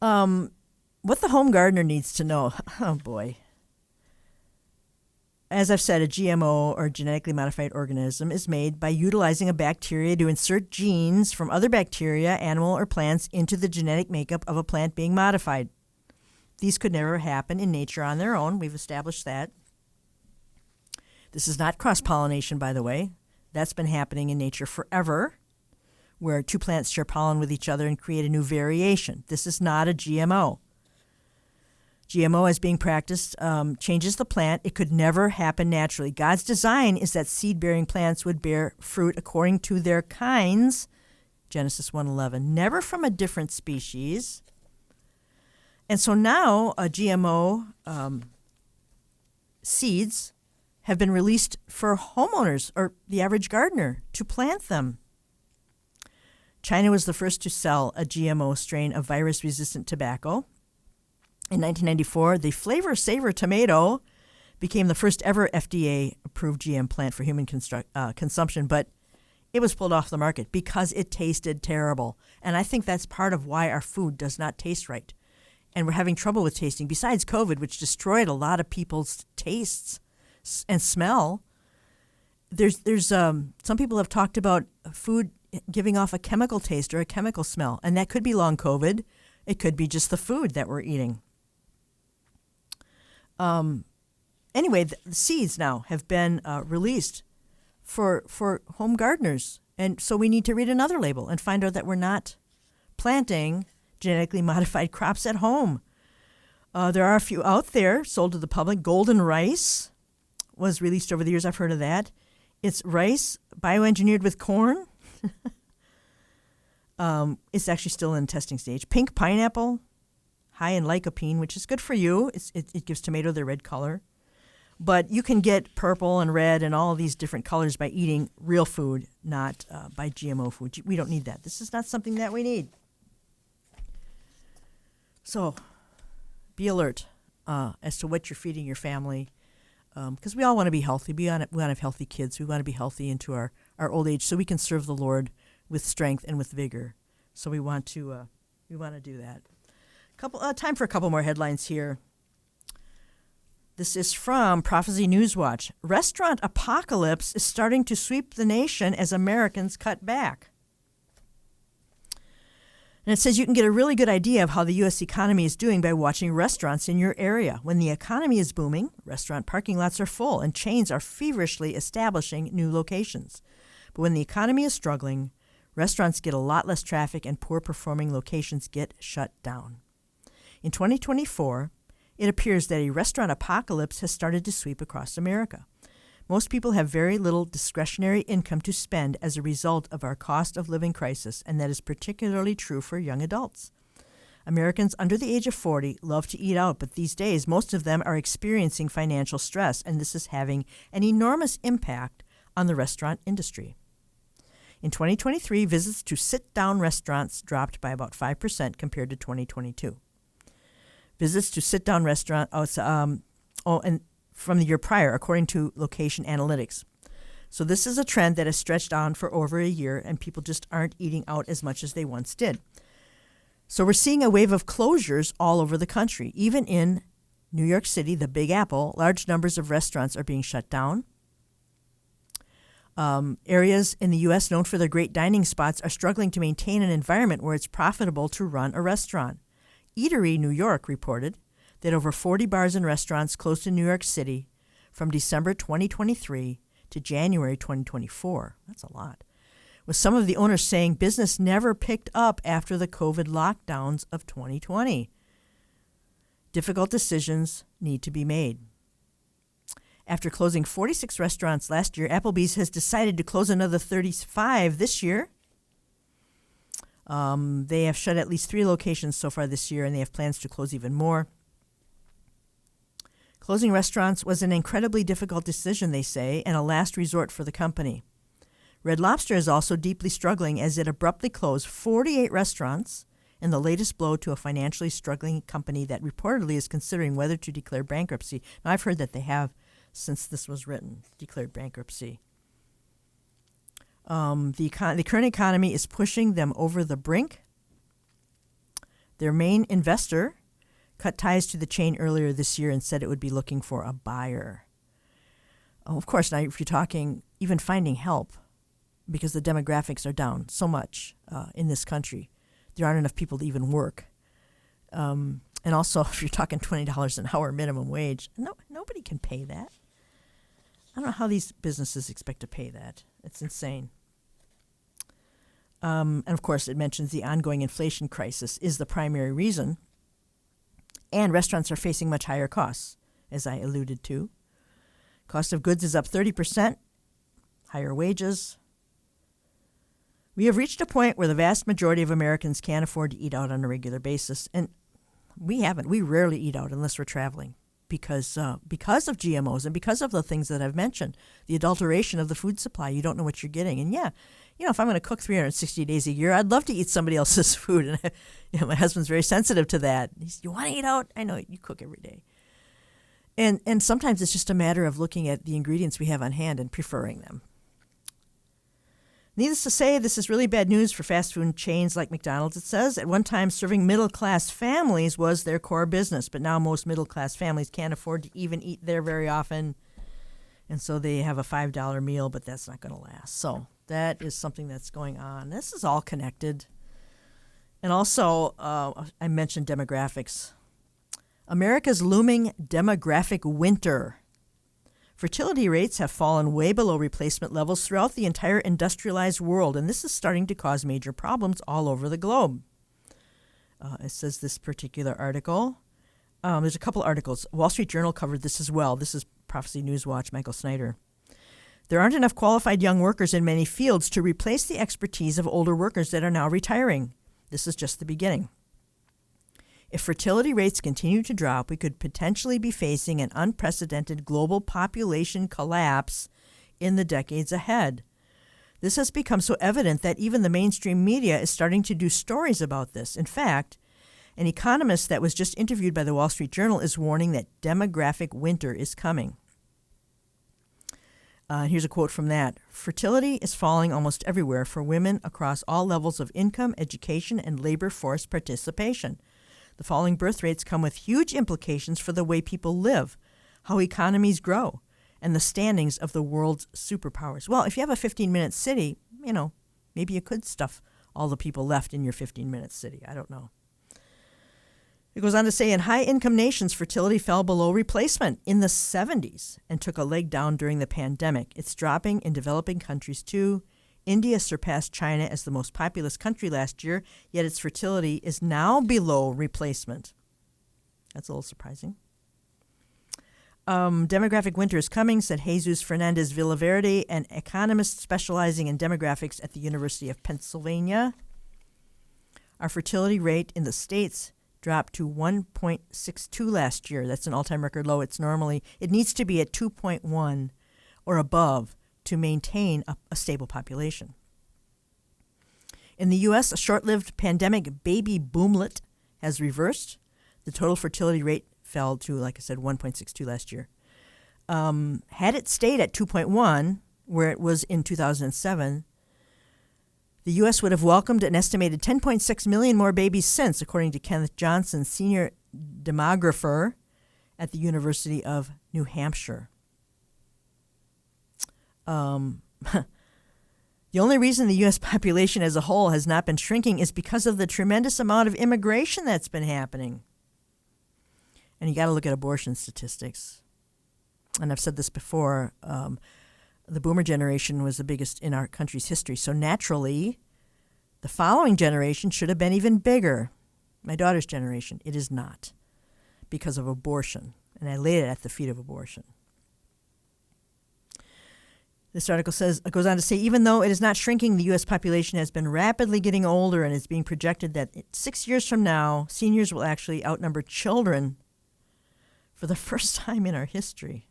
What the home gardener needs to know, oh boy. As I've said, a GMO or genetically modified organism is made by utilizing a bacteria to insert genes from other bacteria, animal, or plants into the genetic makeup of a plant being modified. These could never happen in nature on their own. We've established that. This is not cross-pollination, by the way. That's been happening in nature forever, where two plants share pollen with each other and create a new variation. This is not a GMO. GMO as being practiced changes the plant. It could never happen naturally. God's design is that seed-bearing plants would bear fruit according to their kinds, Genesis 1:11, never from a different species. And so now GMO seeds have been released for homeowners or the average gardener to plant them. China was the first to sell a GMO strain of virus-resistant tobacco. In 1994, the Flavor Savor tomato became the first ever FDA-approved GM plant for human consumption, but it was pulled off the market because it tasted terrible. And I think that's part of why our food does not taste right. And we're having trouble with tasting. Besides COVID, which destroyed a lot of people's tastes and smell, there's some people have talked about food giving off a chemical taste or a chemical smell, and that could be long COVID. It could be just the food that we're eating. Anyway, the seeds now have been released for home gardeners. And so we need to read another label and find out that we're not planting genetically modified crops at home. There are a few out there sold to the public. Golden rice, was released over the years. I've heard of that. It's rice bioengineered with corn. It's actually still in testing stage. Pink pineapple, high in lycopene, which is good for you. It gives tomato their red color. But you can get purple and red and all of these different colors by eating real food, not by GMO food. We don't need that. This is not something that we need. So be alert as to what you're feeding your family, because we all want to be healthy. We want to have healthy kids. We want to be healthy into our old age so we can serve the Lord with strength and with vigor. So we want to do that. Time for a couple more headlines here. This is from Prophecy Newswatch. Restaurant apocalypse is starting to sweep the nation as Americans cut back. And it says you can get a really good idea of how the U.S. economy is doing by watching restaurants in your area. When the economy is booming, restaurant parking lots are full and chains are feverishly establishing new locations. But when the economy is struggling, restaurants get a lot less traffic and poor-performing locations get shut down. In 2024, it appears that a restaurant apocalypse has started to sweep across America. Most people have very little discretionary income to spend as a result of our cost of living crisis, and that is particularly true for young adults. Americans under the age of 40 love to eat out, but these days most of them are experiencing financial stress, and this is having an enormous impact on the restaurant industry. In 2023, visits to sit-down restaurants dropped by about 5% compared to 2022. Visits to sit-down restaurants, and from the year prior, according to Location Analytics. So this is a trend that has stretched on for over a year, and people just aren't eating out as much as they once did. So we're seeing a wave of closures all over the country. Even in New York City, the Big Apple, large numbers of restaurants are being shut down. Areas in the U.S. known for their great dining spots are struggling to maintain an environment where it's profitable to run a restaurant. Eatery New York reported that over 40 bars and restaurants closed in New York City from December 2023 to January 2024. That's a lot. With some of the owners saying business never picked up after the COVID lockdowns of 2020. Difficult decisions need to be made. After closing 46 restaurants last year, Applebee's has decided to close another 35 this year. They have shut at least 3 locations so far this year, and they have plans to close even more. Closing restaurants was an incredibly difficult decision, they say, and a last resort for the company. Red Lobster is also deeply struggling as it abruptly closed 48 restaurants in the latest blow to a financially struggling company that reportedly is considering whether to declare bankruptcy. Now, I've heard that they have, since this was written, declared bankruptcy. The current economy is pushing them over the brink. Their main investor cut ties to the chain earlier this year and said it would be looking for a buyer. Oh, of course, now if you're talking even finding help, because the demographics are down so much in this country, there aren't enough people to even work. And also, if you're talking $20 an hour minimum wage, nobody can pay that. I don't know how these businesses expect to pay that. It's insane. And of course, it mentions the ongoing inflation crisis is the primary reason. And restaurants are facing much higher costs, as I alluded to. Cost of goods is up 30%, higher wages. We have reached a point where the vast majority of Americans can't afford to eat out on a regular basis. And we haven't. We rarely eat out unless we're traveling because of GMOs and because of the things that I've mentioned. The adulteration of the food supply. You don't know what you're getting. And yeah, if I'm going to cook 360 days a year, I'd love to eat somebody else's food. And my husband's very sensitive to that. He says, you want to eat out? I know, you cook every day. And sometimes it's just a matter of looking at the ingredients we have on hand and preferring them. Needless to say, this is really bad news for fast food chains like McDonald's, it says. At one time, serving middle-class families was their core business, but now most middle-class families can't afford to even eat there very often. And so they have a $5 meal, but that's not going to last. So that is something that's going on. This is all connected. And also, I mentioned demographics. America's looming demographic winter. Fertility rates have fallen way below replacement levels throughout the entire industrialized world, and this is starting to cause major problems all over the globe. It says this particular article. There's a couple articles. Wall Street Journal covered this as well. This is Prophecy News Watch, Michael Snyder. There aren't enough qualified young workers in many fields to replace the expertise of older workers that are now retiring. This is just the beginning. If fertility rates continue to drop, we could potentially be facing an unprecedented global population collapse in the decades ahead. This has become so evident that even the mainstream media is starting to do stories about this. In fact, an economist that was just interviewed by the Wall Street Journal is warning that demographic winter is coming. Here's a quote from that. Fertility is falling almost everywhere for women across all levels of income, education, and labor force participation. The falling birth rates come with huge implications for the way people live, how economies grow, and the standings of the world's superpowers. Well, if you have a 15-minute city, maybe you could stuff all the people left in your 15-minute city. I don't know. It goes on to say, in high-income nations, fertility fell below replacement in the 70s and took a leg down during the pandemic. It's dropping in developing countries, too. India surpassed China as the most populous country last year, yet its fertility is now below replacement. That's a little surprising. Demographic winter is coming, said Jesus Fernandez Villaverde, an economist specializing in demographics at the University of Pennsylvania. Our fertility rate in the States dropped to 1.62 last year. That's an all-time record low. It needs to be at 2.1 or above to maintain a stable population. In the U.S., a short-lived pandemic baby boomlet has reversed. The total fertility rate fell to, like I said, 1.62 last year. Had it stayed at 2.1, where it was in 2007, the U.S. would have welcomed an estimated 10.6 million more babies since, according to Kenneth Johnson, senior demographer at the University of New Hampshire. The only reason the U.S. population as a whole has not been shrinking is because of the tremendous amount of immigration that's been happening. And you got to look at abortion statistics. And I've said this before, the boomer generation was the biggest in our country's history. So naturally, the following generation should have been even bigger. My daughter's generation, it is not, because of abortion. And I laid it at the feet of abortion. This article goes on to say, even though it is not shrinking, the U.S. population has been rapidly getting older, and it's being projected that 6 years from now, seniors will actually outnumber children for the first time in our history.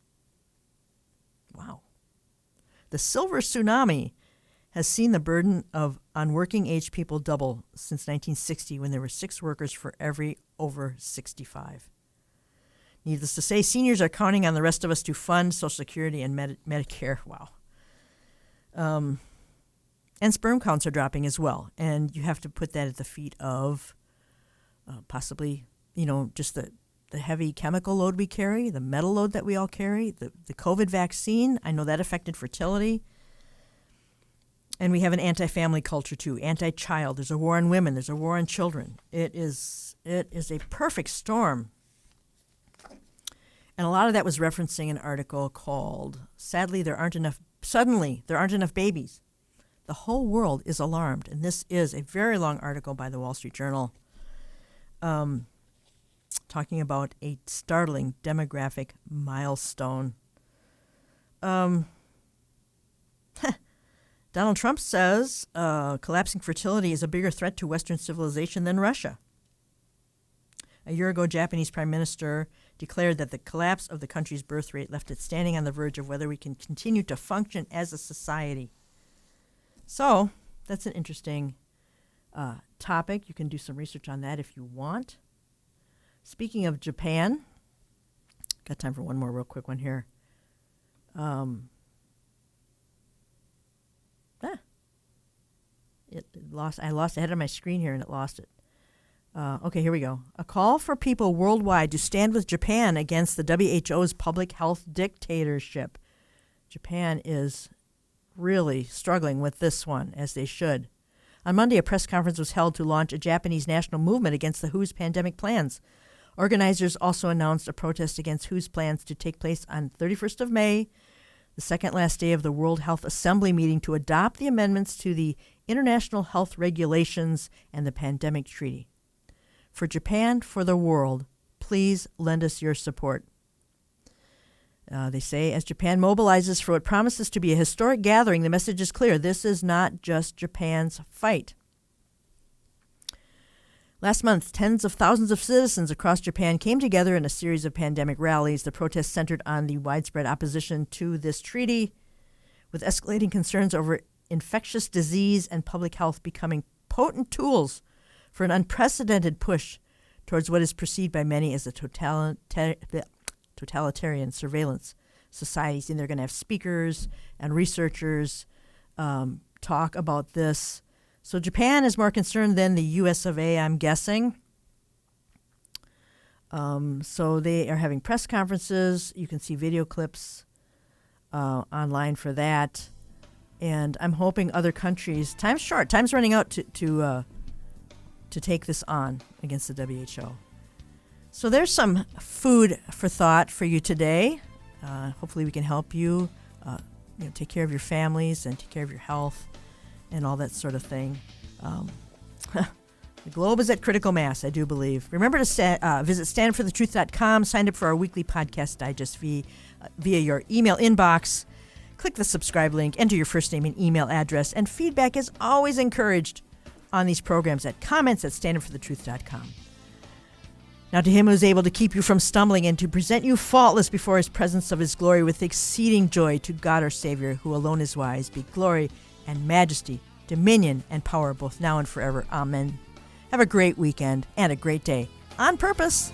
Wow. The silver tsunami has seen the burden on working-age people double since 1960, when there were 6 workers for every over 65. Needless to say, seniors are counting on the rest of us to fund Social Security and Medicare. Wow. And sperm counts are dropping as well. And you have to put that at the feet of possibly, just the heavy chemical load we carry, the metal load that we all carry, the COVID vaccine. I know that affected fertility. And we have an anti-family culture, too, anti-child. There's a war on women. There's a war on children. It is a perfect storm. And a lot of that was referencing an article called, Suddenly, there aren't enough babies. The whole world is alarmed. And this is a very long article by the Wall Street Journal talking about a startling demographic milestone. Donald Trump says collapsing fertility is a bigger threat to Western civilization than Russia. A year ago, Japanese Prime Minister declared that the collapse of the country's birth rate left it standing on the verge of whether we can continue to function as a society. So that's an interesting topic. You can do some research on that if you want. Speaking of Japan, got time for one more real quick one here. I lost ahead of my screen here and it lost it. Okay, here we go. A call for people worldwide to stand with Japan against the WHO's public health dictatorship. Japan is really struggling with this one, as they should. On Monday, a press conference was held to launch a Japanese national movement against the WHO's pandemic plans. Organizers also announced a protest against WHO's plans to take place on 31st of May, the second last day of the World Health Assembly meeting, to adopt the amendments to the International Health Regulations and the Pandemic Treaty. For Japan, for the world, please lend us your support. They say, as Japan mobilizes for what promises to be a historic gathering, the message is clear. This is not just Japan's fight. Last month, tens of thousands of citizens across Japan came together in a series of pandemic rallies. The protests centered on the widespread opposition to this treaty, with escalating concerns over infectious disease and public health becoming potent tools for an unprecedented push towards what is perceived by many as a totalitarian surveillance society. And they're going to have speakers and researchers talk about this. So Japan is more concerned than the U.S. of A., I'm guessing. So they are having press conferences. You can see video clips online for that. And I'm hoping other countries, time's short, time's running out to take this on against the WHO. So there's some food for thought for you today. Hopefully we can help you, take care of your families and take care of your health and all that sort of thing. The globe is at critical mass, I do believe. Remember to visit standforthetruth.com, sign up for our weekly podcast digest via your email inbox. Click the subscribe link, enter your first name and email address, and feedback is always encouraged on these programs at comments@standforthetruth.com. Now to him who is able to keep you from stumbling and to present you faultless before his presence of his glory with exceeding joy, to God our Savior, who alone is wise, be glory and majesty, dominion and power, both now and forever. Amen. Have a great weekend and a great day on purpose.